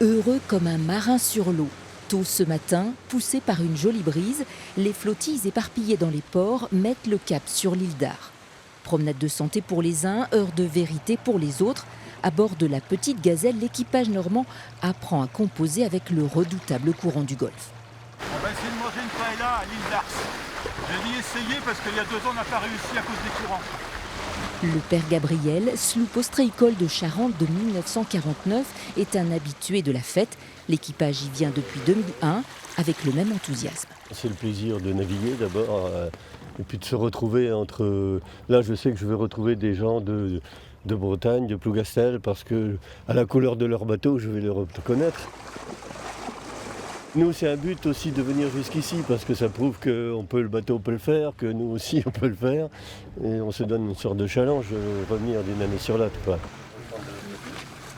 heureux comme un marin sur l'eau. Tôt ce matin, poussés par une jolie brise, les flottilles éparpillées dans les ports mettent le cap sur l'île d'Ar. Promenade de santé pour les uns, heure de vérité pour les autres. À bord de la petite gazelle, l'équipage normand apprend à composer avec le redoutable courant du Golfe. On va essayer de manger une paella à l'île d'Ars. J'ai dit essayer parce qu'il y a 2 ans on n'a pas réussi à cause des courants. Le père Gabriel, sloop ostréicole de Charente de 1949, est un habitué de la fête. L'équipage y vient depuis 2001 avec le même enthousiasme. C'est le plaisir de naviguer d'abord et puis de se retrouver entre... Là, je sais que je vais retrouver des gens de Bretagne, de Plougastel, parce que à la couleur de leur bateau, je vais les reconnaître. Nous, c'est un but aussi de venir jusqu'ici, parce que ça prouve que le bateau peut le faire, que nous aussi on peut le faire. Et on se donne une sorte de challenge, revenir d'une année sur l'autre, quoi.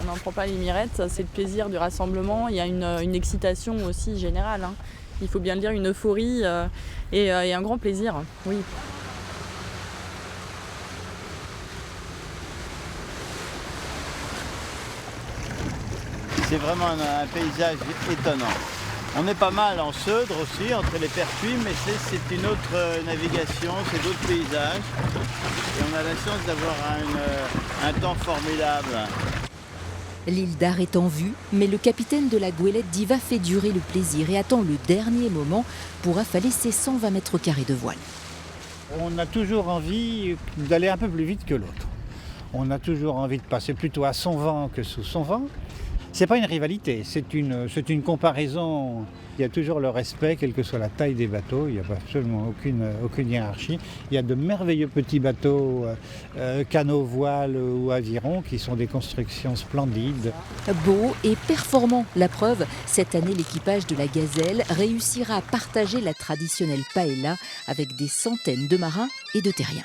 On n'en prend pas les mirettes, c'est le plaisir du rassemblement. Il y a une excitation aussi générale, hein. Il faut bien le dire, une euphorie et un grand plaisir, oui. C'est vraiment un paysage étonnant. On est pas mal en Seudre aussi, entre les pertuis, mais c'est une autre navigation, c'est d'autres paysages. Et on a la chance d'avoir un temps formidable. L'île d'Ar est en vue, mais le capitaine de la goélette Diva fait durer le plaisir et attend le dernier moment pour affaler ses 120 mètres carrés de voile. On a toujours envie d'aller un peu plus vite que l'autre. On a toujours envie de passer plutôt à son vent que sous son vent. C'est pas une rivalité, c'est une comparaison. Il y a toujours le respect, quelle que soit la taille des bateaux. Il n'y a absolument aucune hiérarchie. Il y a de merveilleux petits bateaux, canots, voiles ou avirons, qui sont des constructions splendides. Beau et performant, la preuve, cette année l'équipage de la Gazelle réussira à partager la traditionnelle paella avec des centaines de marins et de terriens.